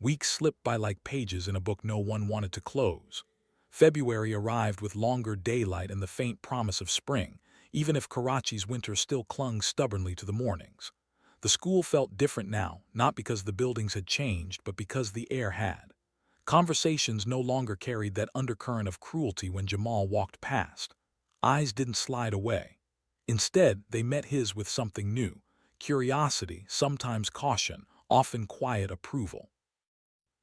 Weeks slipped by like pages in a book no one wanted to close. February arrived with longer daylight and the faint promise of spring, even if Karachi's winter still clung stubbornly to the mornings. The school felt different now, not because the buildings had changed, but because the air had. Conversations no longer carried that undercurrent of cruelty when Jamal walked past. Eyes didn't slide away. Instead, they met his with something new: curiosity, sometimes caution, often quiet approval.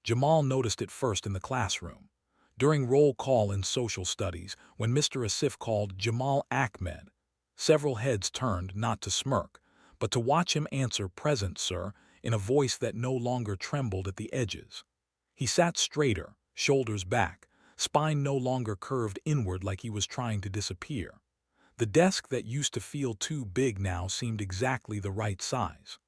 Jamal noticed it first in the classroom. During roll call in social studies, when Mr. Asif called Jamal Ahmed, several heads turned not to smirk, but to watch him answer "Present, sir," in a voice that no longer trembled at the edges. He sat straighter, shoulders back, spine no longer curved inward like he was trying to disappear. The desk that used to feel too big now seemed exactly the right size.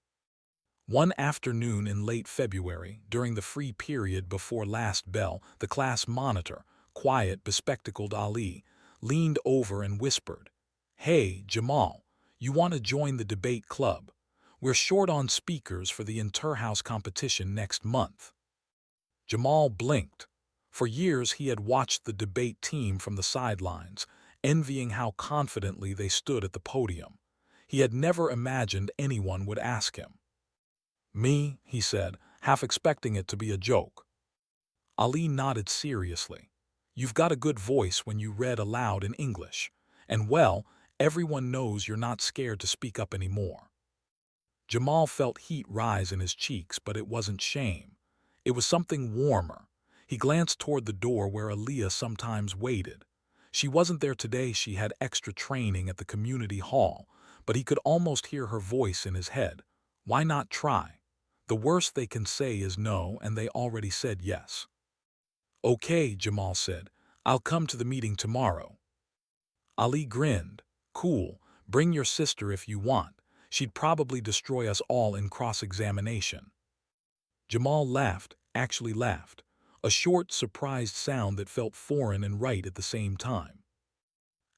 One afternoon in late February, during the free period before last bell, the class monitor, quiet, bespectacled Ali, leaned over and whispered, "Hey, Jamal, you want to join the debate club? We're short on speakers for the inter-house competition next month." Jamal blinked. For years he had watched the debate team from the sidelines, envying how confidently they stood at the podium. He had never imagined anyone would ask him. "Me," he said, half expecting it to be a joke. Ali nodded seriously. "You've got a good voice when you read aloud in English. And well, everyone knows you're not scared to speak up anymore." Jamal felt heat rise in his cheeks, but it wasn't shame. It was something warmer. He glanced toward the door where Aaliyah sometimes waited. She wasn't there today, she had extra training at the community hall, but he could almost hear her voice in his head. Why not try? The worst they can say is no, and they already said yes. "Okay," Jamal said. "I'll come to the meeting tomorrow." Ali grinned. "Cool. Bring your sister if you want. She'd probably destroy us all in cross-examination." Jamal laughed, actually laughed. A short, surprised sound that felt foreign and right at the same time.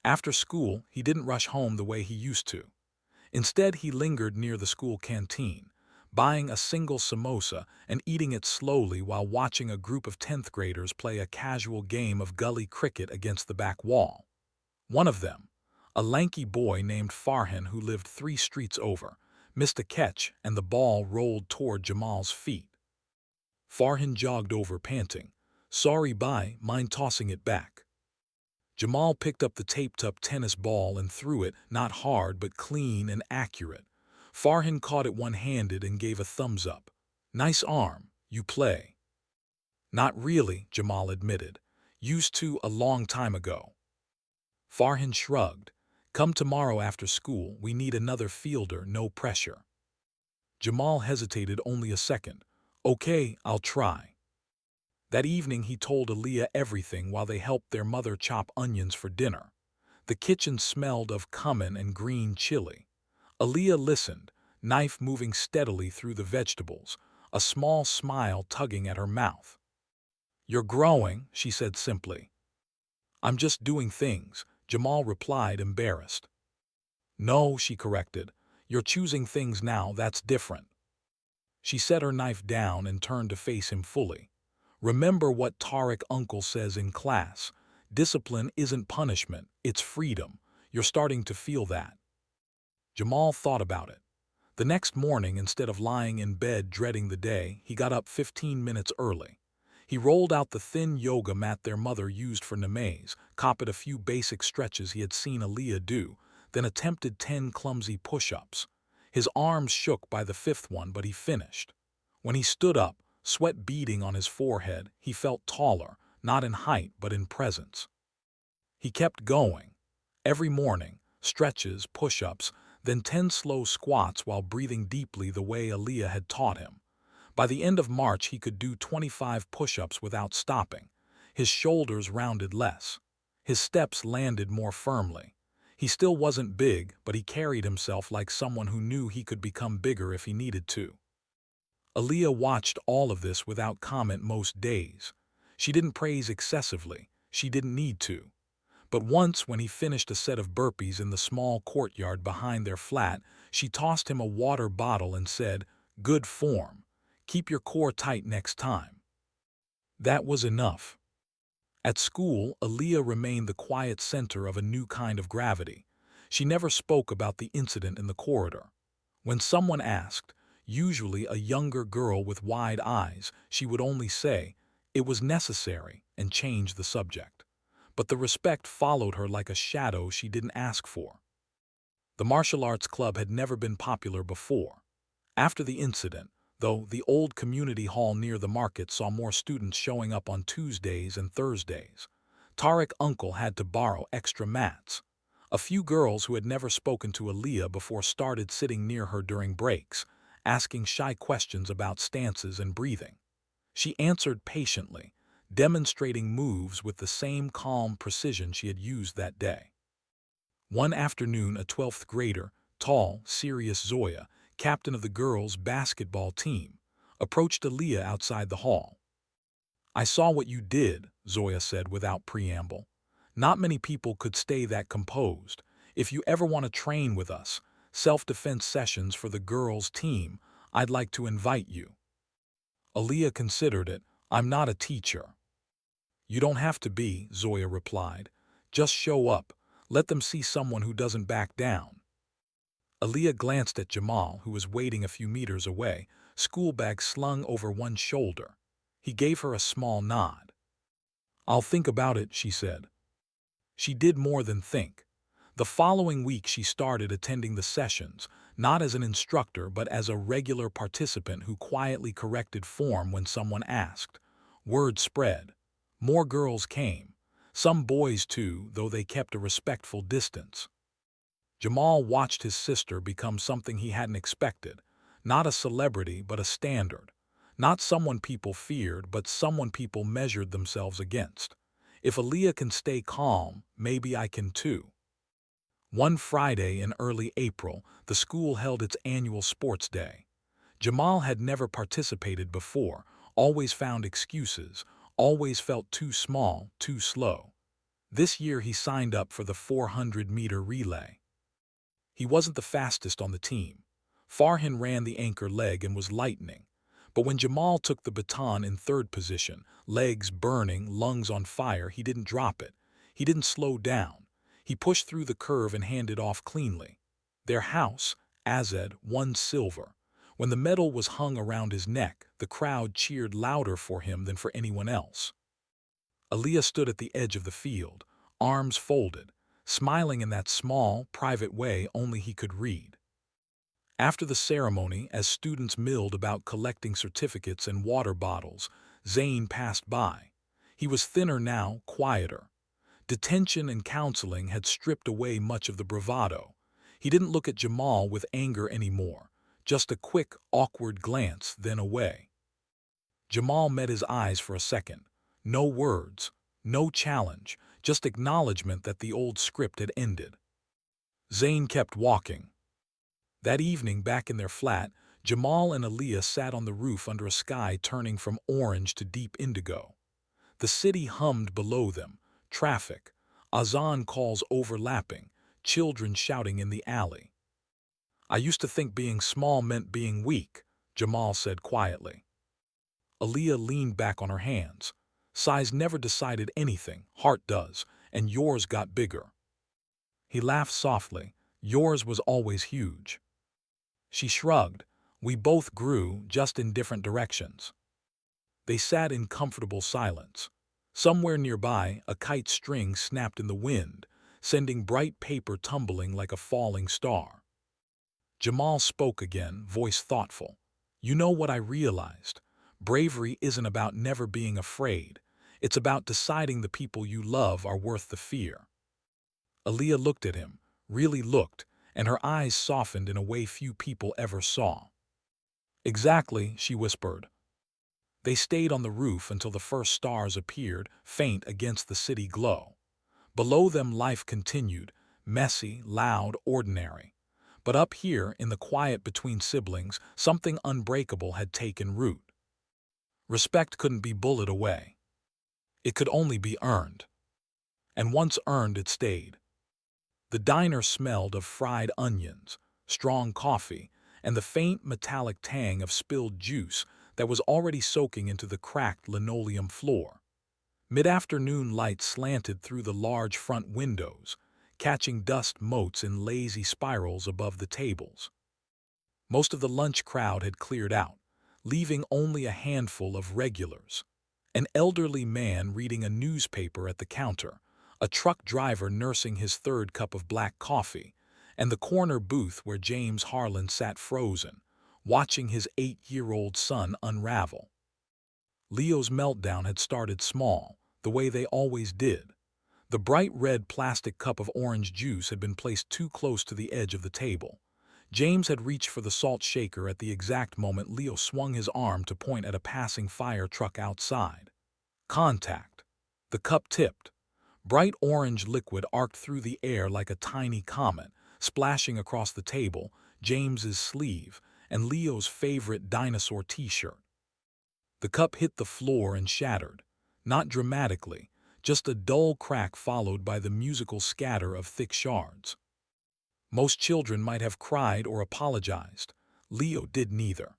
After school, he didn't rush home the way he used to. Instead, he lingered near the school canteen, buying a single samosa and eating it slowly while watching a group of 10th graders play a casual game of gully cricket against the back wall. One of them, a lanky boy named Farhan who lived 3 streets over, missed a catch and the ball rolled toward Jamal's feet. Farhan jogged over panting. "Sorry, bye, mind tossing it back." Jamal picked up the taped-up tennis ball and threw it, not hard but clean and accurate. Farhan caught it one-handed and gave a thumbs up. "Nice arm, you play." "Not really," Jamal admitted. "Used to a long time ago." Farhan shrugged. "Come tomorrow after school, we need another fielder, no pressure." Jamal hesitated only a second. "Okay, I'll try." That evening he told Aaliyah everything while they helped their mother chop onions for dinner. The kitchen smelled of cumin and green chili. Aaliyah listened, knife moving steadily through the vegetables, a small smile tugging at her mouth. "You're growing," she said simply. "I'm just doing things," Jamal replied, embarrassed. "No," she corrected. "You're choosing things now, that's different." She set her knife down and turned to face him fully. "Remember what Tariq uncle says in class. Discipline isn't punishment, it's freedom. You're starting to feel that." Jamal thought about it. The next morning, instead of lying in bed dreading the day, he got up 15 minutes early. He rolled out the thin yoga mat their mother used for namaz, copied a few basic stretches he had seen Aaliyah do, then attempted 10 clumsy push-ups. His arms shook by the 5th one, but he finished. When he stood up, sweat beading on his forehead, he felt taller, not in height but in presence. He kept going. Every morning, stretches, push-ups, then 10 slow squats while breathing deeply the way Aaliyah had taught him. By the end of March he could do 25 push-ups without stopping. His shoulders rounded less. His steps landed more firmly. He still wasn't big, but he carried himself like someone who knew he could become bigger if he needed to. Aaliyah watched all of this without comment most days. She didn't praise excessively. She didn't need to. But once, when he finished a set of burpees in the small courtyard behind their flat, she tossed him a water bottle and said, "Good form. Keep your core tight next time." That was enough. At school, Aaliyah remained the quiet center of a new kind of gravity. She never spoke about the incident in the corridor. When someone asked, usually a younger girl with wide eyes, she would only say, "It was necessary," and change the subject. But the respect followed her like a shadow she didn't ask for. The martial arts club had never been popular before. After the incident, though, the old community hall near the market saw more students showing up on Tuesdays and Thursdays. Tariq's uncle had to borrow extra mats. A few girls who had never spoken to Aaliyah before started sitting near her during breaks, asking shy questions about stances and breathing. She answered patiently, demonstrating moves with the same calm precision she had used that day. One afternoon, a 12th grader, tall, serious Zoya, captain of the girls' basketball team, approached Aaliyah outside the hall. "I saw what you did," Zoya said without preamble. "Not many people could stay that composed. If you ever want to train with us, self-defense sessions for the girls' team, I'd like to invite you." Aaliyah considered it. "I'm not a teacher." "You don't have to be," Zoya replied. "Just show up. Let them see someone who doesn't back down." Aaliyah glanced at Jamal, who was waiting a few meters away, school bag slung over one shoulder. He gave her a small nod. "I'll think about it," she said. She did more than think. The following week she started attending the sessions, not as an instructor but as a regular participant who quietly corrected form when someone asked. Word spread. More girls came. Some boys too, though they kept a respectful distance. Jamal watched his sister become something he hadn't expected. Not a celebrity, but a standard. Not someone people feared, but someone people measured themselves against. If Aaliyah can stay calm, maybe I can too. One Friday in early April, the school held its annual sports day. Jamal had never participated before, always found excuses, always felt too small, too slow. This year he signed up for the 400-meter relay. He wasn't the fastest on the team. Farhan ran the anchor leg and was lightning. But when Jamal took the baton in third position, legs burning, lungs on fire, he didn't drop it. He didn't slow down. He pushed through the curve and handed off cleanly. Their house, Azed, won silver. When the medal was hung around his neck, the crowd cheered louder for him than for anyone else. Aaliyah stood at the edge of the field, arms folded, smiling in that small, private way only he could read. After the ceremony, as students milled about collecting certificates and water bottles, Zayn passed by. He was thinner now, quieter. Detention and counseling had stripped away much of the bravado. He didn't look at Jamal with anger anymore, just a quick, awkward glance, then away. Jamal met his eyes for a second. No words, no challenge, just acknowledgement that the old script had ended. Zayn kept walking. That evening, back in their flat, Jamal and Aaliyah sat on the roof under a sky turning from orange to deep indigo. The city hummed below them, traffic, azan calls overlapping, children shouting in the alley. "I used to think being small meant being weak," Jamal said quietly. Aaliyah leaned back on her hands. "Size never decided anything, heart does, and yours got bigger." He laughed softly. "Yours was always huge." She shrugged. "We both grew, just in different directions." They sat in comfortable silence. Somewhere nearby, a kite string snapped in the wind, sending bright paper tumbling like a falling star. Jamal spoke again, voice thoughtful. "You know what I realized? Bravery isn't about never being afraid. It's about deciding the people you love are worth the fear." Aaliyah looked at him, really looked, and her eyes softened in a way few people ever saw. "Exactly," she whispered. They stayed on the roof until the first stars appeared, faint against the city glow. Below them life continued, messy, loud, ordinary. But up here, in the quiet between siblings, something unbreakable had taken root. Respect couldn't be bullied away. It could only be earned. And once earned, it stayed. The diner smelled of fried onions, strong coffee, and the faint metallic tang of spilled juice, that was already soaking into the cracked linoleum floor. Mid-afternoon light slanted through the large front windows, catching dust motes in lazy spirals above the tables. Most of the lunch crowd had cleared out, leaving only a handful of regulars. An elderly man reading a newspaper at the counter, a truck driver nursing his third cup of black coffee, and the corner booth where James Harlan sat frozen, watching his 8-year-old son unravel. Leo's meltdown had started small, the way they always did. The bright red plastic cup of orange juice had been placed too close to the edge of the table. James had reached for the salt shaker at the exact moment Leo swung his arm to point at a passing fire truck outside. Contact. The cup tipped. Bright orange liquid arced through the air like a tiny comet, splashing across the table, James's sleeve, and Leo's favorite dinosaur t-shirt. The cup hit the floor and shattered. Not dramatically, just a dull crack followed by the musical scatter of thick shards. Most children might have cried or apologized. Leo did neither.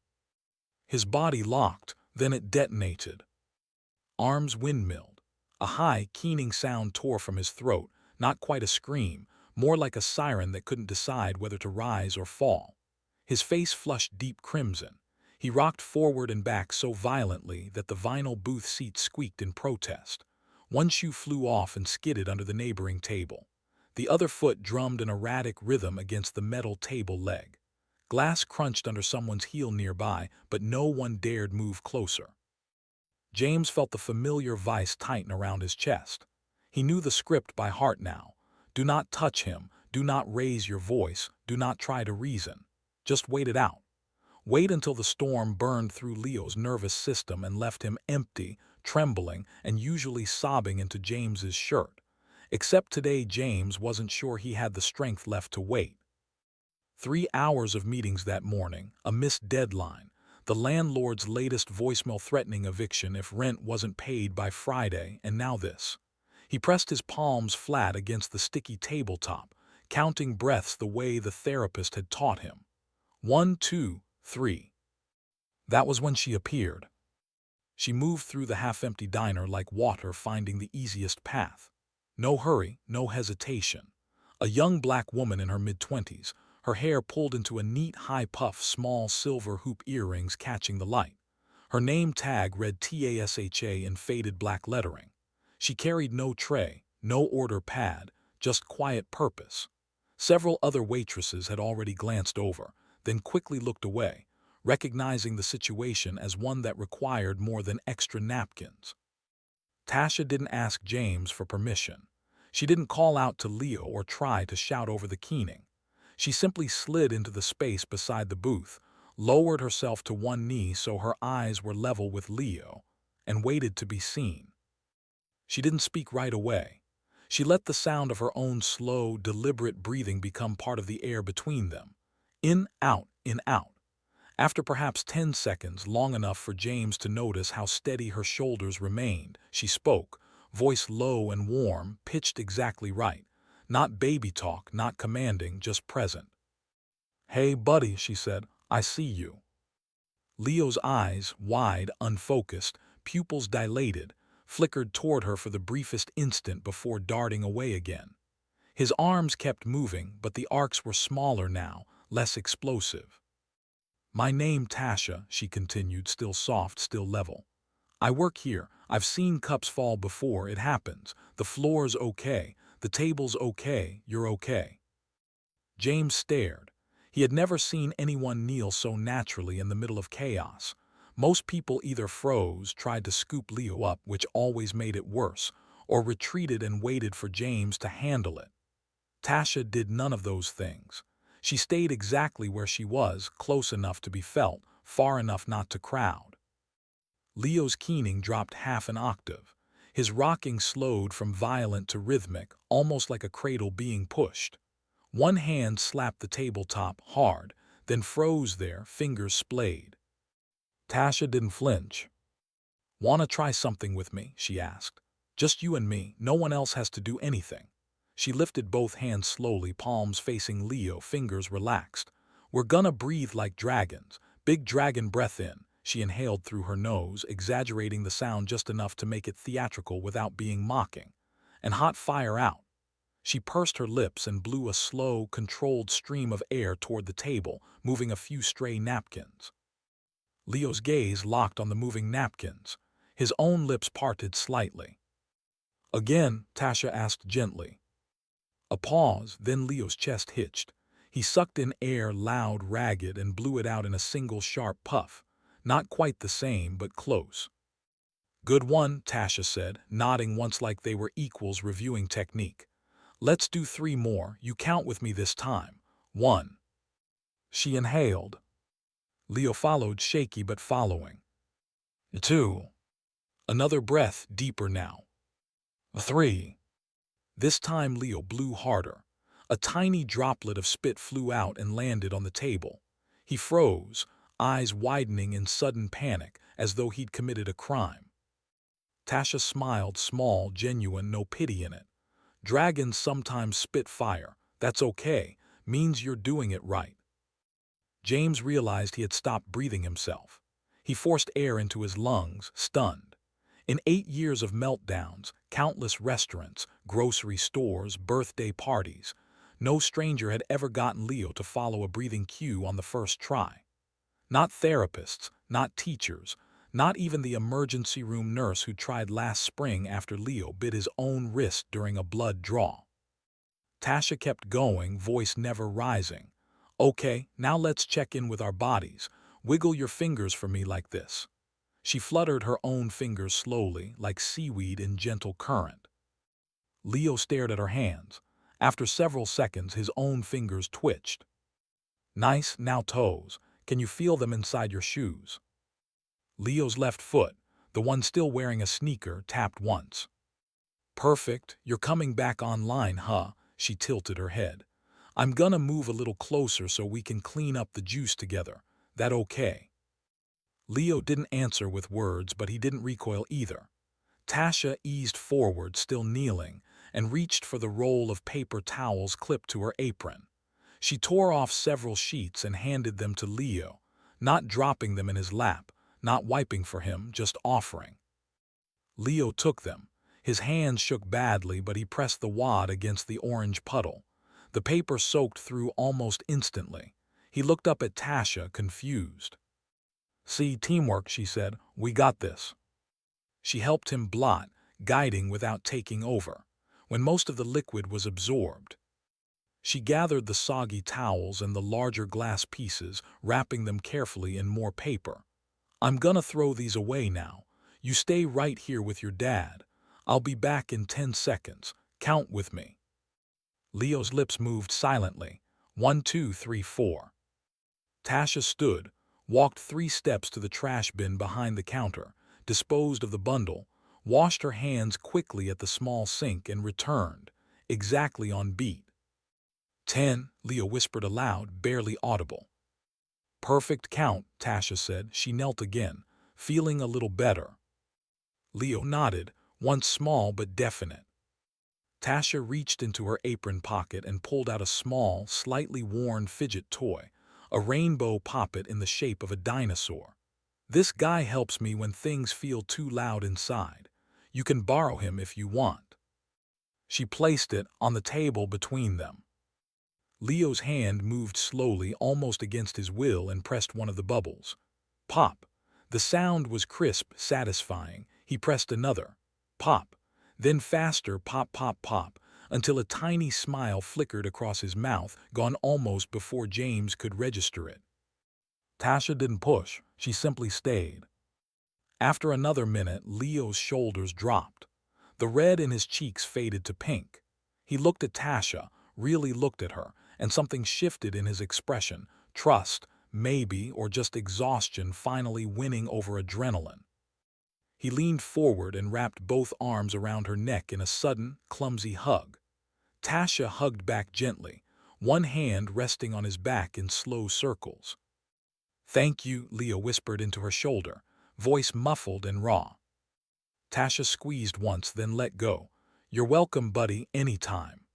His body locked, then it detonated. Arms windmilled. A high, keening sound tore from his throat, not quite a scream, more like a siren that couldn't decide whether to rise or fall. His face flushed deep crimson. He rocked forward and back so violently that the vinyl booth seat squeaked in protest. One shoe flew off and skidded under the neighboring table. The other foot drummed an erratic rhythm against the metal table leg. Glass crunched under someone's heel nearby, but no one dared move closer. James felt the familiar vice tighten around his chest. He knew the script by heart now. Do not touch him, do not raise your voice, do not try to reason. Just wait it out. Wait until the storm burned through Leo's nervous system and left him empty, trembling, and usually sobbing into James's shirt. Except today James wasn't sure he had the strength left to wait. 3 hours of meetings that morning, a missed deadline, the landlord's latest voicemail threatening eviction if rent wasn't paid by Friday, and now this. He pressed his palms flat against the sticky tabletop, counting breaths the way the therapist had taught him. 1, 2, 3. That was when she appeared. She moved through the half-empty diner like water finding the easiest path. No hurry, no hesitation. A young black woman in her mid-20s, her hair pulled into a neat high puff, small silver hoop earrings catching the light. Her name tag read TASHA in faded black lettering. She carried no tray, no order pad, just quiet purpose. Several other waitresses had already glanced over, then quickly looked away, recognizing the situation as one that required more than extra napkins. Tasha didn't ask James for permission. She didn't call out to Leo or try to shout over the keening. She simply slid into the space beside the booth, lowered herself to one knee so her eyes were level with Leo, and waited to be seen. She didn't speak right away. She let the sound of her own slow, deliberate breathing become part of the air between them. In, out, in, out. After perhaps 10 seconds, long enough for James to notice how steady her shoulders remained, she spoke, voice low and warm, pitched exactly right. Not baby talk, not commanding, just present. "Hey, buddy," she said, "I see you." Leo's eyes, wide, unfocused, pupils dilated, flickered toward her for the briefest instant before darting away again. His arms kept moving, but the arcs were smaller now, less explosive. "My name Tasha," she continued, still soft, still level. "I work here. I've seen cups fall before. It happens. The floor's okay. The table's okay. You're okay." James stared. He had never seen anyone kneel so naturally in the middle of chaos. Most people either froze, tried to scoop Leo up, which always made it worse, or retreated and waited for James to handle it. Tasha did none of those things. She stayed exactly where she was, close enough to be felt, far enough not to crowd. Leo's keening dropped half an octave. His rocking slowed from violent to rhythmic, almost like a cradle being pushed. One hand slapped the tabletop hard, then froze there, fingers splayed. Tasha didn't flinch. "Wanna try something with me?" she asked. "Just you and me, no one else has to do anything." She lifted both hands slowly, palms facing Leo, fingers relaxed. "We're gonna breathe like dragons. Big dragon breath in. She inhaled through her nose, exaggerating the sound just enough to make it theatrical without being mocking. And hot fire out. She pursed her lips and blew a slow, controlled stream of air toward the table, moving a few stray napkins. Leo's gaze locked on the moving napkins. His own lips parted slightly. "Again?" Tasha asked gently. A pause, then Leo's chest hitched. He sucked in air loud, ragged, and blew it out in a single sharp puff. Not quite the same, but close. "Good one," Tasha said, nodding once like they were equals reviewing technique. "Let's do 3 more. You count with me this time. 1. She inhaled. Leo followed, shaky but following. 2. Another breath, deeper now. 3. This time Leo blew harder. A tiny droplet of spit flew out and landed on the table. He froze, eyes widening in sudden panic, as though he'd committed a crime. Tasha smiled, small, genuine, no pity in it. "Dragons sometimes spit fire. That's okay. Means you're doing it right." James realized he had stopped breathing himself. He forced air into his lungs, stunned. In 8 years of meltdowns, countless restaurants, grocery stores, birthday parties, no stranger had ever gotten Leo to follow a breathing cue on the first try. Not therapists, not teachers, not even the emergency room nurse who tried last spring after Leo bit his own wrist during a blood draw. Tasha kept going, voice never rising. "Okay, now let's check in with our bodies. Wiggle your fingers for me like this." She fluttered her own fingers slowly, like seaweed in gentle current. Leo stared at her hands. After several seconds, his own fingers twitched. "Nice, now toes. Can you feel them inside your shoes?" Leo's left foot, the one still wearing a sneaker, tapped once. "Perfect. You're coming back online, huh?" She tilted her head. "I'm gonna move a little closer so we can clean up the juice together. That okay?" Leo didn't answer with words, but he didn't recoil either. Tasha eased forward, still kneeling, and reached for the roll of paper towels clipped to her apron. She tore off several sheets and handed them to Leo, not dropping them in his lap, not wiping for him, just offering. Leo took them. His hands shook badly, but he pressed the wad against the orange puddle. The paper soaked through almost instantly. He looked up at Tasha, confused. "See, teamwork," she said. "We got this." She helped him blot, guiding without taking over. When most of the liquid was absorbed, she gathered the soggy towels and the larger glass pieces, wrapping them carefully in more paper. "I'm gonna throw these away now. You stay right here with your dad. I'll be back in 10 seconds. Count with me." Leo's lips moved silently. 1, 2, 3, 4. Tasha stood, walked 3 steps to the trash bin behind the counter, disposed of the bundle, washed her hands quickly at the small sink and returned, exactly on beat. 10, Leo whispered aloud, barely audible. "Perfect count," Tasha said. She knelt again, feeling a little better. Leo nodded, once small but definite. Tasha reached into her apron pocket and pulled out a small, slightly worn fidget toy, a rainbow poppet in the shape of a dinosaur. "This guy helps me when things feel too loud inside. You can borrow him if you want." She placed it on the table between them. Leo's hand moved slowly, almost against his will, and pressed one of the bubbles. Pop. The sound was crisp, satisfying. He pressed another. Pop. Then faster, pop, pop, pop, until a tiny smile flickered across his mouth, gone almost before James could register it. Tasha didn't push. She simply stayed. After another minute, Leo's shoulders dropped. The red in his cheeks faded to pink. He looked at Tasha, really looked at her, and something shifted in his expression. Trust, maybe, or just exhaustion finally winning over adrenaline. He leaned forward and wrapped both arms around her neck in a sudden, clumsy hug. Tasha hugged back gently, one hand resting on his back in slow circles. "Thank you," Leo whispered into her shoulder, voice muffled and raw. Tasha squeezed once, then let go. "You're welcome, buddy, anytime."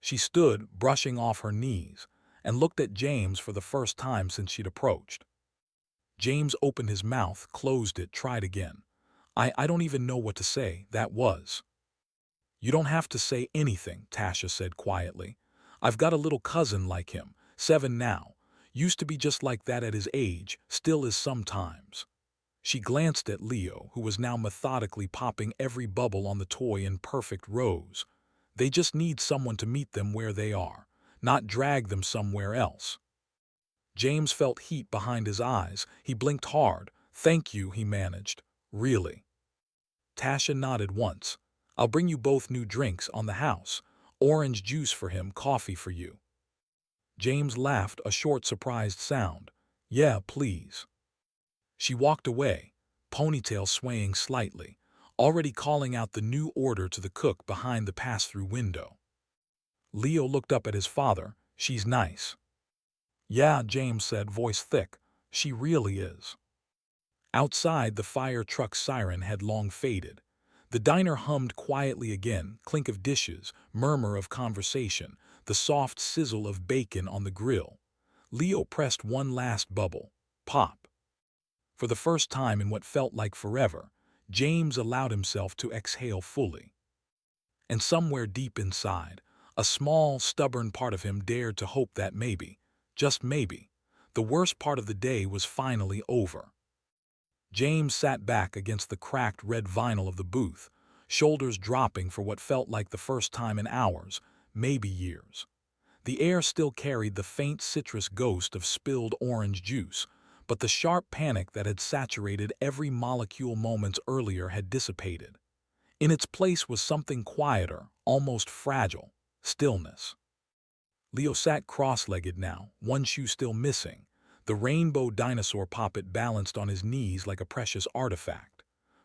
She stood, brushing off her knees, and looked at James for the first time since she'd approached. James opened his mouth, closed it, tried again. I don't even know what to say, that was. You don't have to say anything, Tasha said quietly. I've got a little cousin like him, 7 now. Used to be just like that at his age, still is sometimes. She glanced at Leo, who was now methodically popping every bubble on the toy in perfect rows. They just need someone to meet them where they are, not drag them somewhere else. James felt heat behind his eyes. He blinked hard. Thank you, he managed. Really? Tasha nodded once. I'll bring you both new drinks on the house. Orange juice for him, coffee for you. James laughed, a short, surprised sound. Yeah, please. She walked away, ponytail swaying slightly, already calling out the new order to the cook behind the pass-through window. Leo looked up at his father. She's nice. Yeah, James said, voice thick. She really is. Outside, the fire truck siren had long faded. The diner hummed quietly again, clink of dishes, murmur of conversation, the soft sizzle of bacon on the grill. Leo pressed one last bubble. Pop. For the first time in what felt like forever, James allowed himself to exhale fully. And somewhere deep inside, a small, stubborn part of him dared to hope that maybe, just maybe, the worst part of the day was finally over. James sat back against the cracked red vinyl of the booth, shoulders dropping for what felt like the first time in hours, maybe years. The air still carried the faint citrus ghost of spilled orange juice, but the sharp panic that had saturated every molecule moments earlier had dissipated. In its place was something quieter, almost fragile: stillness. Leo sat cross-legged now, one shoe still missing, the rainbow dinosaur poppet balanced on his knees like a precious artifact.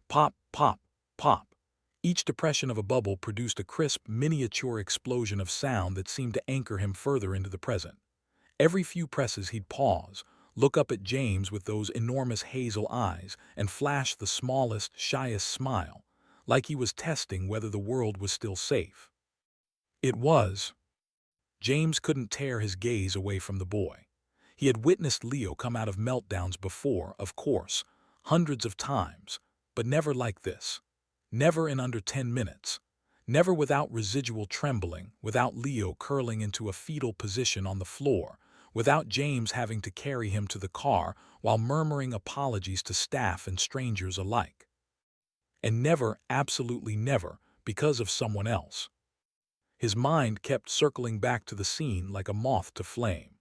Pop, pop, pop. Each depression of a bubble produced a crisp, miniature explosion of sound that seemed to anchor him further into the present. Every few presses he'd pause, look up at James with those enormous hazel eyes, and flash the smallest, shyest smile, like he was testing whether the world was still safe. It was. James couldn't tear his gaze away from the boy. He had witnessed Leo come out of meltdowns before, of course, hundreds of times, but never like this. Never in under 10 minutes. Never without residual trembling, without Leo curling into a fetal position on the floor, without James having to carry him to the car while murmuring apologies to staff and strangers alike. And never, absolutely never, because of someone else. His mind kept circling back to the scene like a moth to flame.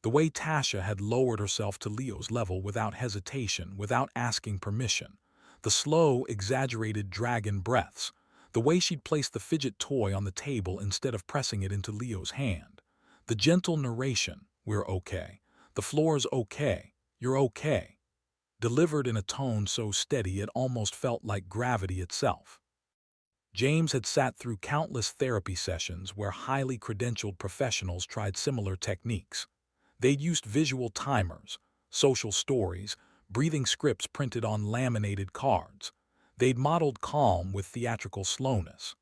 The way Tasha had lowered herself to Leo's level without hesitation, without asking permission. The slow, exaggerated dragon breaths. The way she'd placed the fidget toy on the table instead of pressing it into Leo's hand. The gentle narration, we're okay. The floor's okay. You're okay. Delivered in a tone so steady it almost felt like gravity itself. James had sat through countless therapy sessions where highly credentialed professionals tried similar techniques. They'd used visual timers, social stories, breathing scripts printed on laminated cards. They'd modeled calm with theatrical slowness.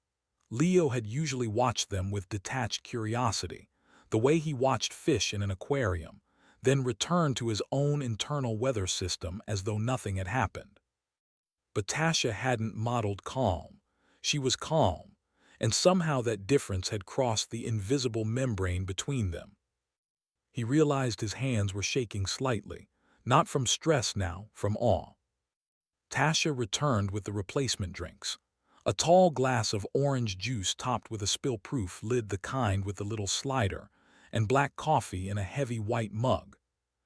Leo had usually watched them with detached curiosity, the way he watched fish in an aquarium, then returned to his own internal weather system as though nothing had happened. But Tasha hadn't modeled calm. She was calm, and somehow that difference had crossed the invisible membrane between them. He realized his hands were shaking slightly, not from stress now, from awe. Tasha returned with the replacement drinks. A tall glass of orange juice topped with a spill-proof lid, the kind with the little slider, and black coffee in a heavy white mug.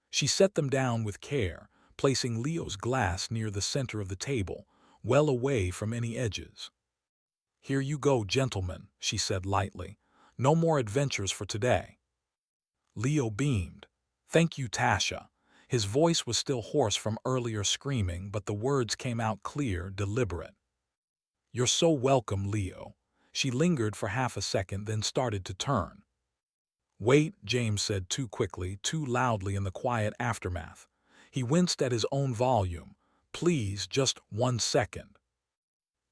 She set them down with care, placing Leo's glass near the center of the table, well away from any edges. Here you go, gentlemen, she said lightly. No more adventures for today. Leo beamed. Thank you, Tasha. His voice was still hoarse from earlier screaming, but the words came out clear, deliberate. You're so welcome, Leo. She lingered for half a second, then started to turn. Wait, James said too quickly, too loudly in the quiet aftermath. He winced at his own volume. Please, just 1 second.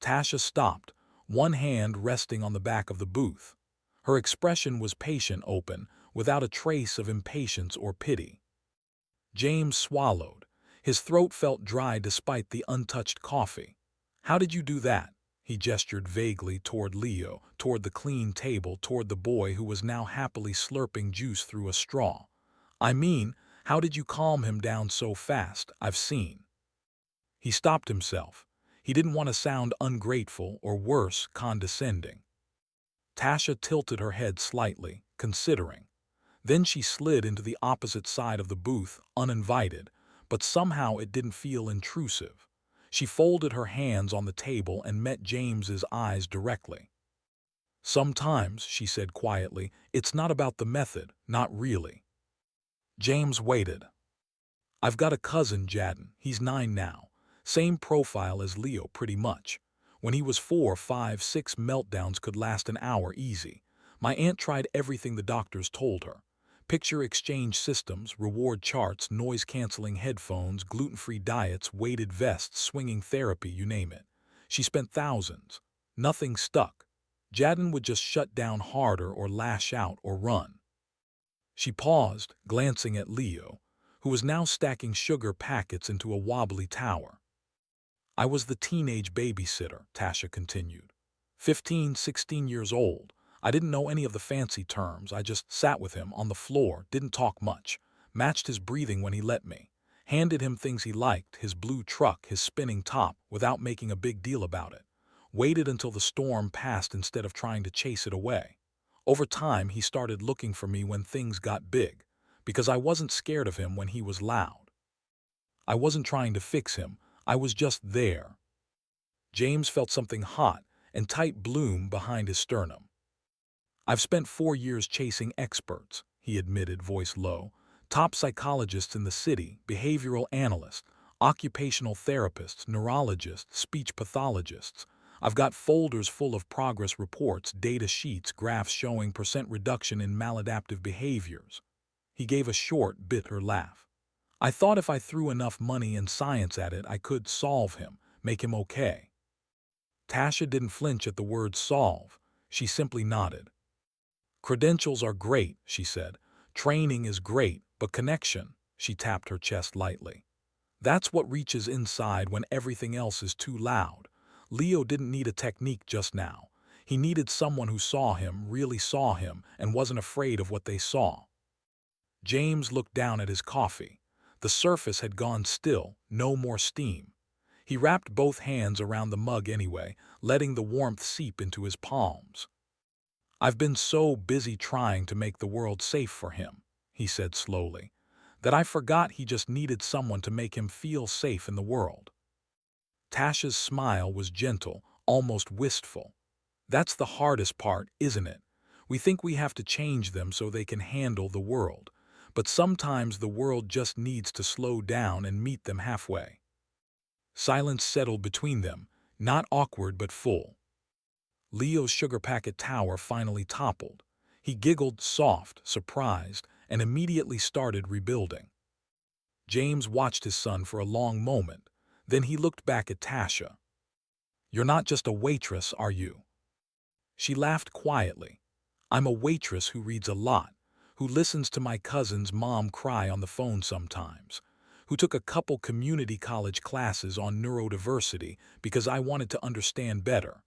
Tasha stopped, one hand resting on the back of the booth. Her expression was patient, open, without a trace of impatience or pity. James swallowed, His throat felt dry despite the untouched coffee. "How did you do that?" He gestured vaguely toward Leo, toward the clean table, toward the boy who was now happily slurping juice through a straw. "I mean, how did you calm him down so fast? I've seen." He stopped himself. He didn't want to sound ungrateful or worse, condescending. Tasha tilted her head slightly, considering. Then she slid into the opposite side of the booth, uninvited, but somehow it didn't feel intrusive. She folded her hands on the table and met James's eyes directly. "Sometimes," she said quietly, "it's not about the method, not really." James waited. "I've got a cousin, Jadden. He's 9 now. Same profile as Leo, pretty much. When he was 4, 5, 6 meltdowns could last an hour easy. My aunt tried everything the doctors told her. Picture exchange systems, reward charts, noise-canceling headphones, gluten-free diets, weighted vests, swinging therapy, you name it. She spent thousands. Nothing stuck. Jadden would just shut down harder or lash out or run." She paused, glancing at Leo, who was now stacking sugar packets into a wobbly tower. "I was the teenage babysitter," Tasha continued. 15, 16 years old. I didn't know any of the fancy terms. I just sat with him on the floor, didn't talk much, matched his breathing when he let me, handed him things he liked, his blue truck, his spinning top, without making a big deal about it. Waited until the storm passed instead of trying to chase it away. Over time, he started looking for me when things got big, because I wasn't scared of him when he was loud. I wasn't trying to fix him. I was just there. James felt something hot and tight bloom behind his sternum. "I've spent 4 years chasing experts," he admitted, voice low. "Top psychologists in the city, behavioral analysts, occupational therapists, neurologists, speech pathologists. I've got folders full of progress reports, data sheets, graphs showing % reduction in maladaptive behaviors." He gave a short, bitter laugh. "I thought if I threw enough money and science at it, I could solve him, make him okay." Tasha didn't flinch at the word solve. She simply nodded. "Credentials are great," she said. "Training is great, but connection," she tapped her chest lightly. "That's what reaches inside when everything else is too loud." Leo didn't need a technique just now. He needed someone who saw him, really saw him, and wasn't afraid of what they saw. James looked down at his coffee. The surface had gone still, no more steam. He wrapped both hands around the mug anyway, letting the warmth seep into his palms. "I've been so busy trying to make the world safe for him," he said slowly, "that I forgot he just needed someone to make him feel safe in the world." Tasha's smile was gentle, almost wistful. "That's the hardest part, isn't it? We think we have to change them so they can handle the world. But sometimes the world just needs to slow down and meet them halfway." Silence settled between them, not awkward but full. Leo's sugar packet tower finally toppled. He giggled, soft, surprised, and immediately started rebuilding. James watched his son for a long moment. Then he looked back at Tasha. "You're not just a waitress, are you?" She laughed quietly. "I'm a waitress who reads a lot, who listens to my cousin's mom cry on the phone sometimes, who took a couple community college classes on neurodiversity because I wanted to understand better.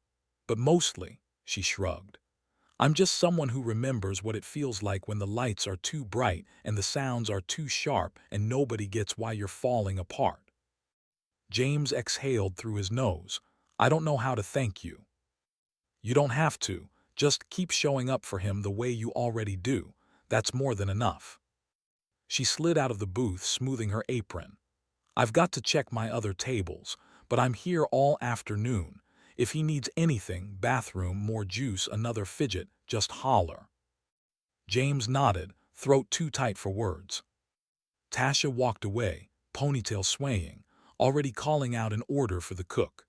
But mostly," she shrugged, "I'm just someone who remembers what it feels like when the lights are too bright and the sounds are too sharp and nobody gets why you're falling apart." James exhaled through his nose. "I don't know how to thank you." "You don't have to. Just keep showing up for him the way you already do. That's more than enough." She slid out of the booth, smoothing her apron. "I've got to check my other tables, but I'm here all afternoon. If he needs anything, bathroom, more juice, another fidget, just holler." James nodded, throat too tight for words. Tasha walked away, ponytail swaying, already calling out an order for the cook.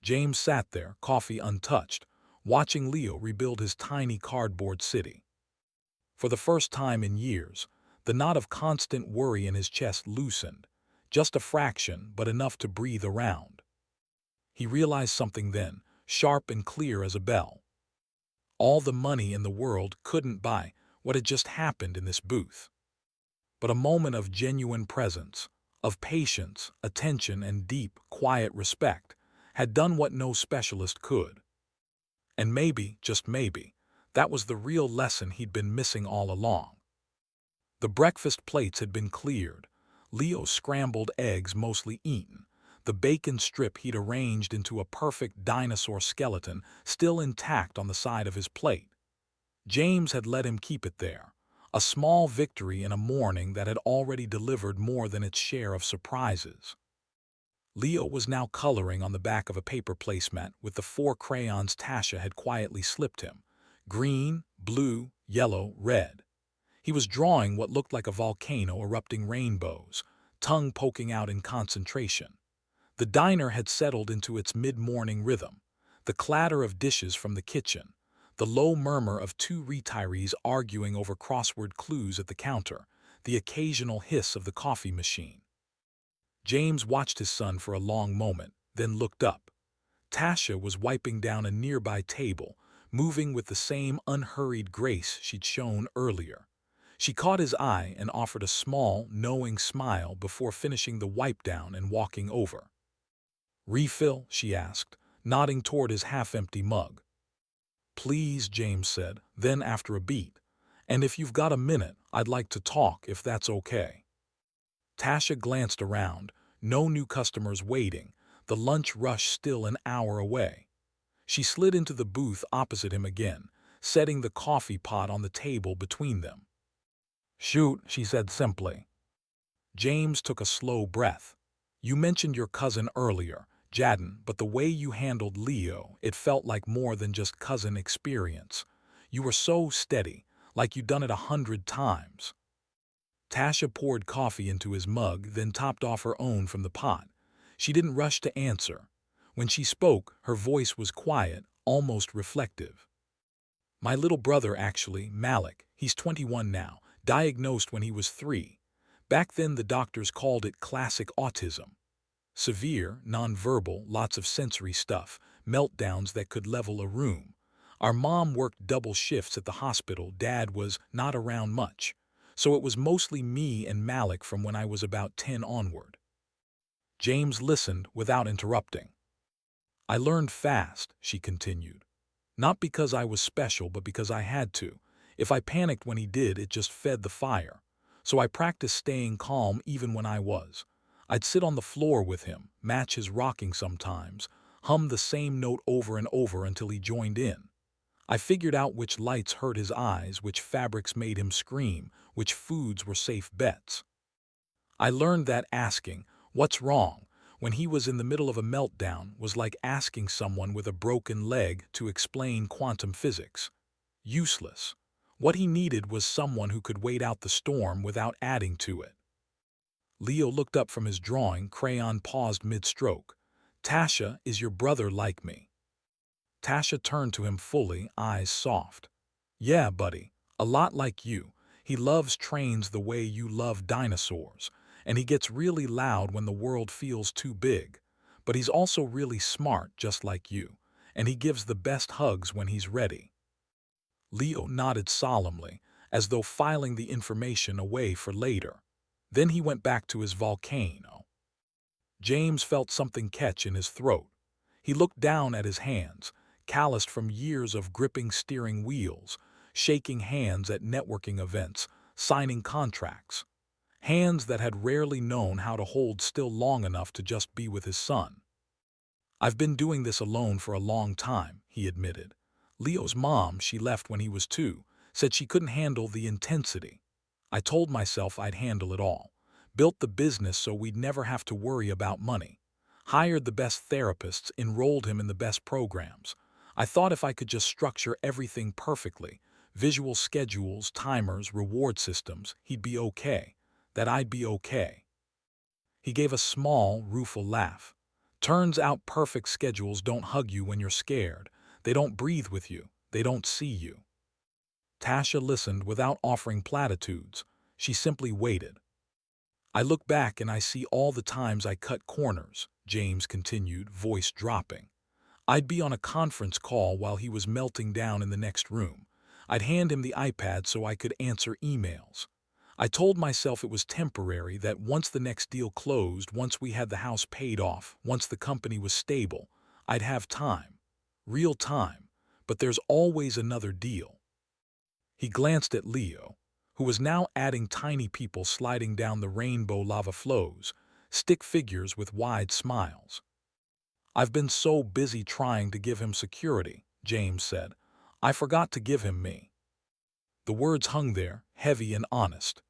James sat there, coffee untouched, watching Leo rebuild his tiny cardboard city. For the first time in years, the knot of constant worry in his chest loosened, just a fraction, but enough to breathe around. He realized something then, sharp and clear as a bell. All the money in the world couldn't buy what had just happened in this booth. But a moment of genuine presence, of patience, attention, and deep, quiet respect, had done what no specialist could. And maybe, just maybe, that was the real lesson he'd been missing all along. The breakfast plates had been cleared, Leo's scrambled eggs mostly eaten, the bacon strip he'd arranged into a perfect dinosaur skeleton still intact on the side of his plate. James had let him keep it there, a small victory in a morning that had already delivered more than its share of surprises. Leo was now coloring on the back of a paper placemat with the 4 crayons Tasha had quietly slipped him: green, blue, yellow, red. He was drawing what looked like a volcano erupting rainbows, tongue poking out in concentration. The diner had settled into its mid-morning rhythm, the clatter of dishes from the kitchen, the low murmur of 2 retirees arguing over crossword clues at the counter, the occasional hiss of the coffee machine. James watched his son for a long moment, then looked up. Tasha was wiping down a nearby table, moving with the same unhurried grace she'd shown earlier. She caught his eye and offered a small, knowing smile before finishing the wipe down and walking over. "Refill?" she asked, nodding toward his half-empty mug. "Please," James said, then after a beat, "and if you've got a minute, I'd like to talk, if that's okay." Tasha glanced around, no new customers waiting, the lunch rush still an hour away. She slid into the booth opposite him again, setting the coffee pot on the table between them. "Shoot," she said simply. James took a slow breath. "You mentioned your cousin earlier, Jadden, but the way you handled Leo, it felt like more than just cousin experience. You were so steady, like you'd done it 100 times. Tasha poured coffee into his mug, then topped off her own from the pot. She didn't rush to answer. When she spoke, her voice was quiet, almost reflective. "My little brother, actually, Malik, he's 21 now, diagnosed when he was 3. Back then the doctors called it classic autism. Severe, nonverbal, lots of sensory stuff, meltdowns that could level a room. Our mom worked double shifts at the hospital, Dad was not around much. So it was mostly me and Malik from when I was about 10 onward." James listened without interrupting. "I learned fast," she continued. "Not because I was special, but because I had to. If I panicked when he did, it just fed the fire. So I practiced staying calm even when I was. I'd sit on the floor with him, match his rocking sometimes, hum the same note over and over until he joined in. I figured out which lights hurt his eyes, which fabrics made him scream, which foods were safe bets. I learned that asking, 'What's wrong?' when he was in the middle of a meltdown was like asking someone with a broken leg to explain quantum physics. Useless. What he needed was someone who could wait out the storm without adding to it." Leo looked up from his drawing, crayon paused mid-stroke. "Tasha, is your brother like me?" Tasha turned to him fully, eyes soft. "Yeah, buddy, a lot like you. He loves trains the way you love dinosaurs, and he gets really loud when the world feels too big. But he's also really smart, just like you, and he gives the best hugs when he's ready." Leo nodded solemnly, as though filing the information away for later. Then he went back to his volcano. James felt something catch in his throat. He looked down at his hands, calloused from years of gripping steering wheels, shaking hands at networking events, signing contracts. Hands that had rarely known how to hold still long enough to just be with his son. "I've been doing this alone for a long time," he admitted. "Leo's mom, she left when he was 2, said she couldn't handle the intensity. I told myself I'd handle it all. Built the business so we'd never have to worry about money. Hired the best therapists, enrolled him in the best programs. I thought if I could just structure everything perfectly, visual schedules, timers, reward systems, he'd be okay. That I'd be okay." He gave a small, rueful laugh. "Turns out perfect schedules don't hug you when you're scared. They don't breathe with you. They don't see you." Tasha listened without offering platitudes. She simply waited. "I look back and I see all the times I cut corners," James continued, voice dropping. "I'd be on a conference call while he was melting down in the next room. I'd hand him the iPad so I could answer emails. I told myself it was temporary, that once the next deal closed, once we had the house paid off, once the company was stable, I'd have time. Real time. But there's always another deal. He glanced at Leo, who was now adding tiny people sliding down the rainbow lava flows, stick figures with wide smiles. I've been so busy trying to give him security, James said. I forgot to give him me. The words hung there, heavy and honest.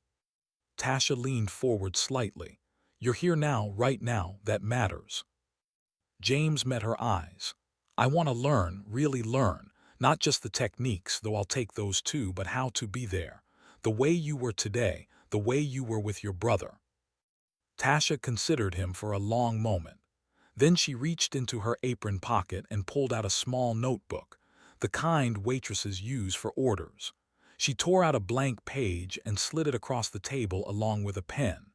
Tasha leaned forward slightly. You're here now, right now, that matters. James met her eyes. I want to learn, really learn, not just the techniques, though I'll take those too, but how to be there. The way you were today, the way you were with your brother. Tasha considered him for a long moment. Then she reached into her apron pocket and pulled out a small notebook, the kind waitresses use for orders. She tore out a blank page and slid it across the table along with a pen.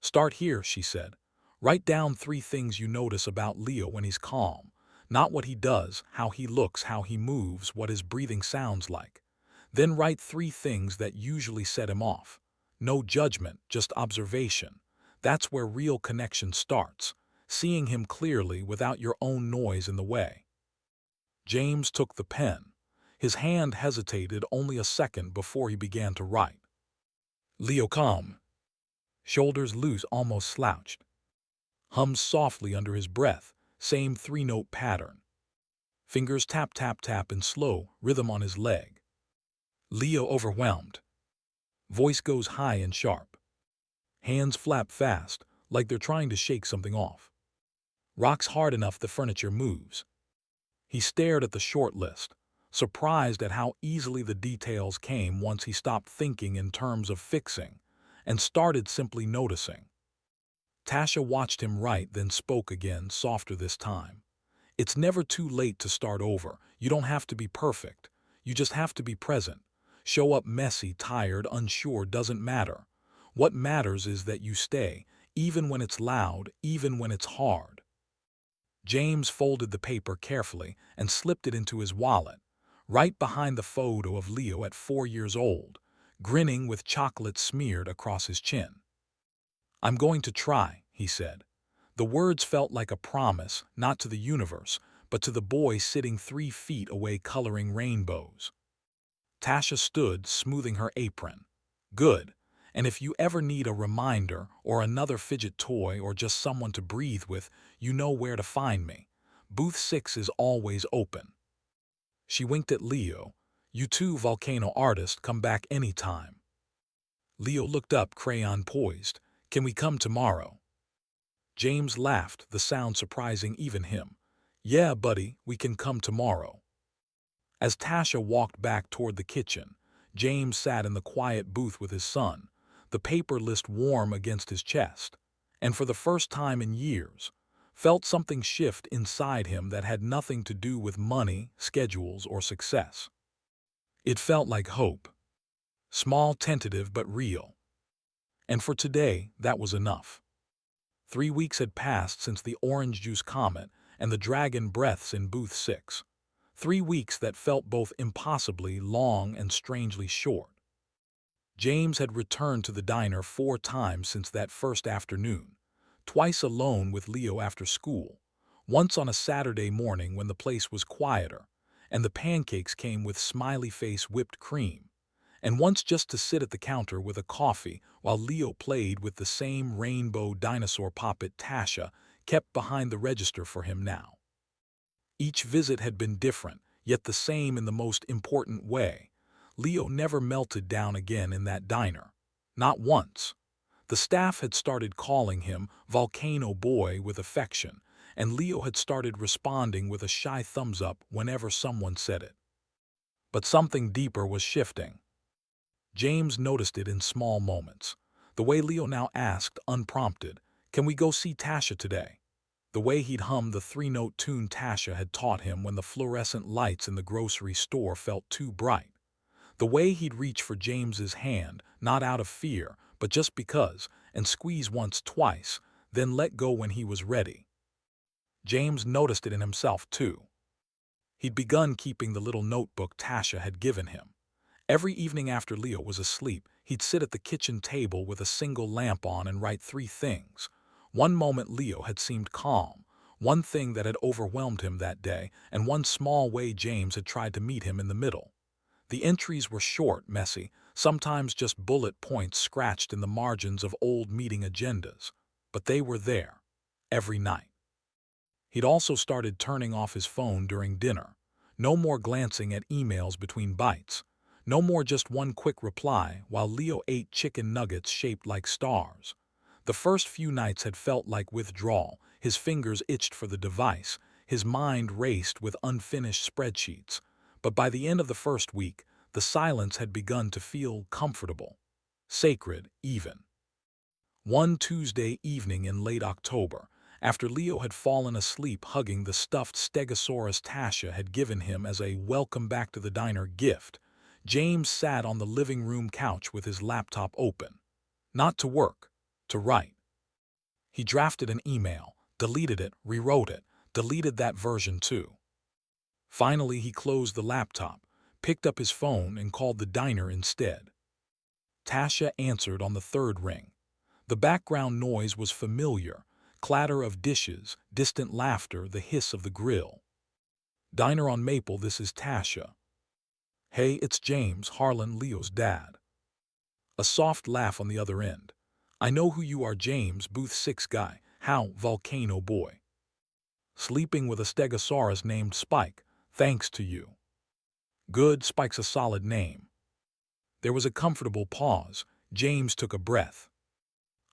Start here, she said. Write down 3 things you notice about Leo when he's calm. Not what he does, how he looks, how he moves, what his breathing sounds like. Then write 3 things that usually set him off. No judgment, just observation. That's where real connection starts. Seeing him clearly without your own noise in the way. James took the pen. His hand hesitated only a second before he began to write. Leo calm. Shoulders loose, almost slouched. Hums softly under his breath, same 3-note pattern. Fingers tap tap tap in slow rhythm on his leg. Leo overwhelmed. Voice goes high and sharp. Hands flap fast, like they're trying to shake something off. Rocks hard enough the furniture moves. He stared at the short list, surprised at how easily the details came once he stopped thinking in terms of fixing and started simply noticing. Tasha watched him write, then spoke again, softer this time. It's never too late to start over. You don't have to be perfect. You just have to be present. Show up messy, tired, unsure, doesn't matter. What matters is that you stay, even when it's loud, even when it's hard. James folded the paper carefully and slipped it into his wallet, right behind the photo of Leo at 4 years old, grinning with chocolate smeared across his chin. I'm going to try, he said. The words felt like a promise, not to the universe, but to the boy sitting 3 feet away coloring rainbows. Tasha stood, smoothing her apron. Good. And if you ever need a reminder or another fidget toy or just someone to breathe with, you know where to find me. Booth 6 is always open. She winked at Leo. You too, volcano artist, come back anytime. Leo looked up, crayon poised. Can we come tomorrow? James laughed, the sound surprising even him. Yeah, buddy, we can come tomorrow. As Tasha walked back toward the kitchen, James sat in the quiet booth with his son, the paper list warm against his chest, and for the first time in years, felt something shift inside him that had nothing to do with money, schedules, or success. It felt like hope. Small, tentative, but real. And for today, that was enough. 3 weeks had passed since the orange juice comet and the dragon breaths in booth 6. 3 weeks that felt both impossibly long and strangely short. James had returned to the diner 4 times since that first afternoon, twice alone with Leo after school, once on a Saturday morning when the place was quieter, and the pancakes came with smiley face whipped cream, and once just to sit at the counter with a coffee while Leo played with the same rainbow dinosaur puppet Tasha kept behind the register for him now. Each visit had been different, yet the same in the most important way. Leo never melted down again in that diner. Not once. The staff had started calling him Volcano Boy with affection, and Leo had started responding with a shy thumbs up whenever someone said it. But something deeper was shifting. James noticed it in small moments. The way Leo now asked, unprompted, "Can we go see Tasha today?" The way he'd hummed the 3-note tune Tasha had taught him when the fluorescent lights in the grocery store felt too bright. The way he'd reach for James's hand, not out of fear, but just because, and squeeze once, twice, then let go when he was ready. James noticed it in himself, too. He'd begun keeping the little notebook Tasha had given him. Every evening after Leo was asleep, He'd sit at the kitchen table with a single lamp on and write three things. One moment Leo had seemed calm, one thing that had overwhelmed him that day, and one small way James had tried to meet him in the middle. The entries were short, messy, sometimes just bullet points scratched in the margins of old meeting agendas. But they were there, every night. He'd also started turning off his phone during dinner. No more glancing at emails between bites. No more just one quick reply while Leo ate chicken nuggets shaped like stars. The first few nights had felt like withdrawal. His fingers itched for the device. His mind raced with unfinished spreadsheets. But by the end of the first week, the silence had begun to feel comfortable. Sacred, even. One Tuesday evening in late October, after Leo had fallen asleep hugging the stuffed stegosaurus Tasha had given him as a welcome back to the diner gift, James sat on the living room couch with his laptop open. Not to work, to write. He drafted an email, deleted it, rewrote it, deleted that version too. Finally, he closed the laptop, picked up his phone, and called the diner instead. Tasha answered on the third ring. The background noise was familiar, clatter of dishes, distant laughter, the hiss of the grill. "Diner on Maple, this is Tasha." "Hey, it's James, Harlan, Leo's dad." A soft laugh on the other end. "I know who you are, James, Booth 6 guy. How, Volcano boy?" "Sleeping with a stegosaurus named Spike, thanks to you." "Good, Spike's a solid name." There was a comfortable pause. James took a breath.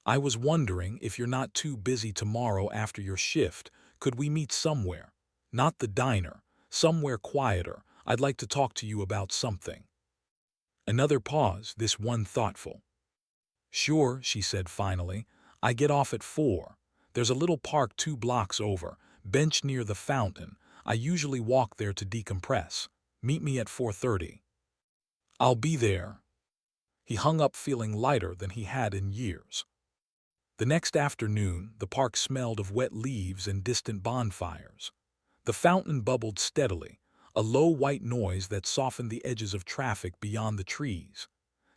"I was wondering if you're not too busy tomorrow after your shift, could we meet somewhere? Not the diner, somewhere quieter. I'd like to talk to you about something." Another pause, this one thoughtful. "Sure," she said finally. "I get off at 4. There's a little park 2 blocks over, bench near the fountain. I usually walk there to decompress. Meet me at 4:30. "I'll be there." He hung up feeling lighter than he had in years. The next afternoon, the park smelled of wet leaves and distant bonfires. The fountain bubbled steadily, a low white noise that softened the edges of traffic beyond the trees.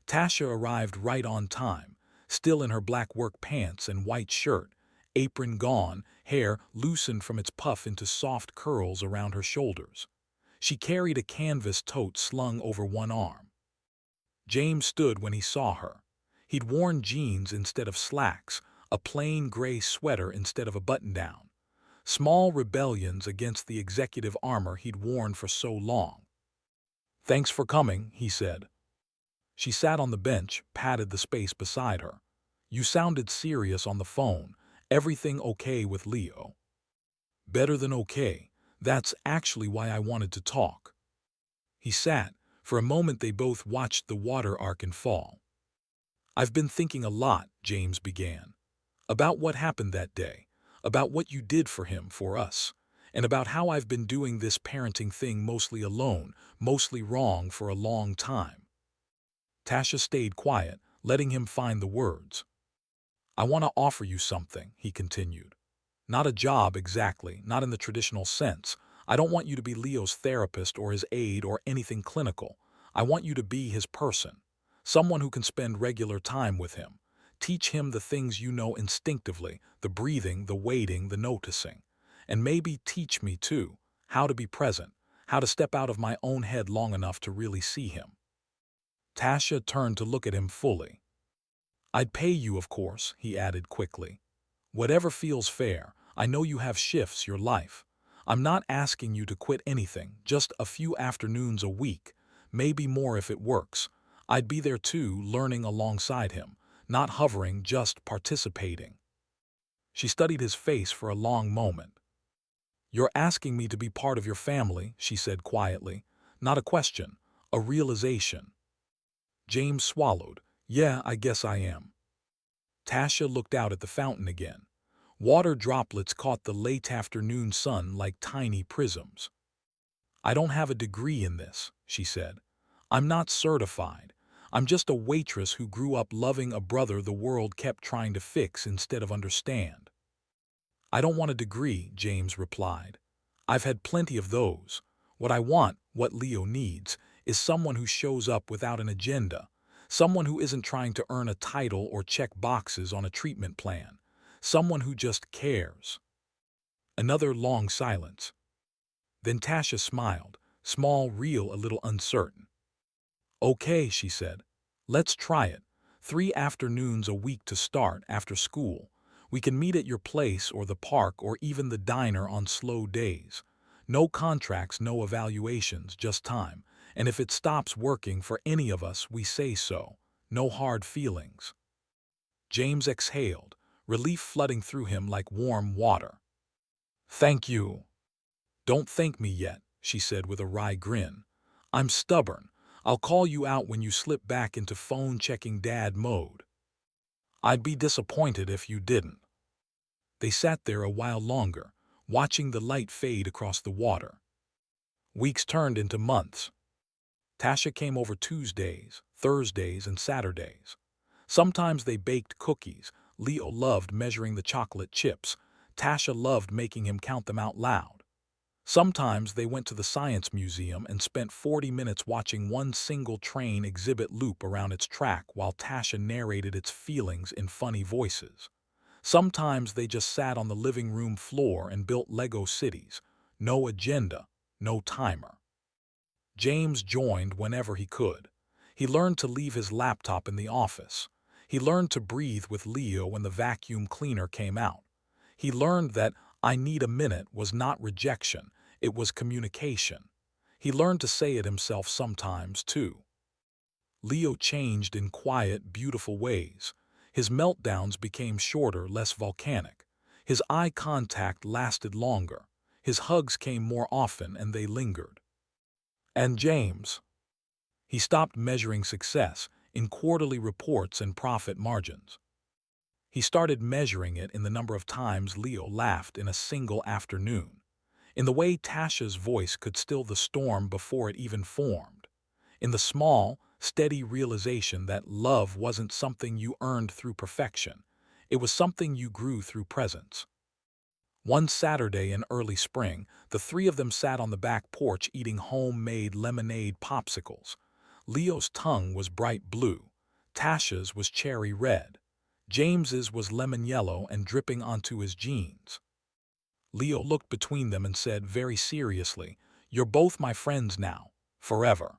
Tasha arrived right on time, still in her black work pants and white shirt, apron gone, hair loosened from its puff into soft curls around her shoulders. She carried a canvas tote slung over one arm. James stood when he saw her. He'd worn jeans instead of slacks, a plain gray sweater instead of a button-down. Small rebellions against the executive armor he'd worn for so long. "Thanks for coming," he said. She sat on the bench, patted the space beside her. "You sounded serious on the phone. Everything okay with Leo?" "Better than okay. That's actually why I wanted to talk." He sat. For a moment they both watched the water arc and fall. "I've been thinking a lot," James began. "About what happened that day, about what you did for him, for us, and about how I've been doing this parenting thing mostly alone, mostly wrong for a long time." Tasha stayed quiet, letting him find the words. "I want to offer you something," he continued. "Not a job exactly, not in the traditional sense. I don't want you to be Leo's therapist or his aide or anything clinical. I want you to be his person, someone who can spend regular time with him. Teach him the things you know instinctively, the breathing, the waiting, the noticing. And maybe teach me, too, how to be present, how to step out of my own head long enough to really see him." Tasha turned to look at him fully. "I'd pay you, of course," he added quickly. "Whatever feels fair. I know you have shifts, your life. I'm not asking you to quit anything, just a few afternoons a week, maybe more if it works. I'd be there too, learning alongside him, not hovering, just participating." She studied his face for a long moment. "You're asking me to be part of your family," she said quietly. "Not a question, a realization." James swallowed. "Yeah, I guess I am." Tasha looked out at the fountain again. Water droplets caught the late afternoon sun like tiny prisms. "I don't have a degree in this," she said. "I'm not certified. I'm just a waitress who grew up loving a brother the world kept trying to fix instead of understand." "I don't want a degree," James replied. "I've had plenty of those. What I want, what Leo needs, is someone who shows up without an agenda, Someone who isn't trying to earn a title or check boxes on a treatment plan. Someone who just cares. Another long silence. Then Tasha smiled, small, real, a little uncertain. "Okay," she said. "Let's try it. 3 afternoons a week to start after school. We can meet at your place or the park or even the diner on slow days. No contracts, no evaluations, just time. And if it stops working for any of us, we say so. No hard feelings." James exhaled, relief flooding through him like warm water. "Thank you." "Don't thank me yet," she said with a wry grin. "I'm stubborn. I'll call you out when you slip back into phone-checking dad mode." "I'd be disappointed if you didn't." They sat there a while longer, watching the light fade across the water. Weeks turned into months. Tasha came over Tuesdays, Thursdays, and Saturdays. Sometimes they baked cookies. Leo loved measuring the chocolate chips. Tasha loved making him count them out loud. Sometimes they went to the Science Museum and spent 40 minutes watching one single train exhibit loop around its track while Tasha narrated its feelings in funny voices. Sometimes they just sat on the living room floor and built Lego cities. No agenda, no timer. James joined whenever he could. He learned to leave his laptop in the office. He learned to breathe with Leo when the vacuum cleaner came out. He learned that "I need a minute" was not rejection, it was communication. He learned to say it himself sometimes, too. Leo changed in quiet, beautiful ways. His meltdowns became shorter, less volcanic. His eye contact lasted longer. His hugs came more often and they lingered. And James. He stopped measuring success in quarterly reports and profit margins. He started measuring it in the number of times Leo laughed in a single afternoon, in the way Tasha's voice could still the storm before it even formed, in the small, steady realization that love wasn't something you earned through perfection, it was something you grew through presence. One Saturday in early spring, the three of them sat on the back porch eating homemade lemonade popsicles. Leo's tongue was bright blue. Tasha's was cherry red. James's was lemon yellow and dripping onto his jeans. Leo looked between them and said very seriously, "You're both my friends now, forever."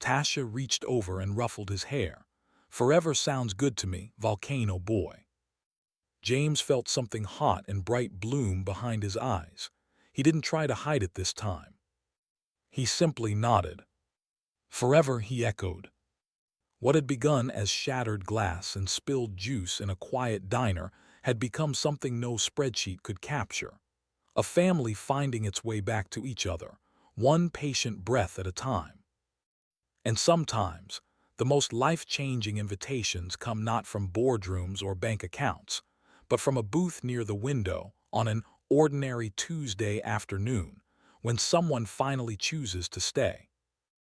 Tasha reached over and ruffled his hair. "Forever sounds good to me, volcano boy." James felt something hot and bright bloom behind his eyes. He didn't try to hide it this time. He simply nodded. "Forever," he echoed. What had begun as shattered glass and spilled juice in a quiet diner had become something no spreadsheet could capture. A family finding its way back to each other, one patient breath at a time. And sometimes, the most life-changing invitations come not from boardrooms or bank accounts, but from a booth near the window on an ordinary Tuesday afternoon when someone finally chooses to stay.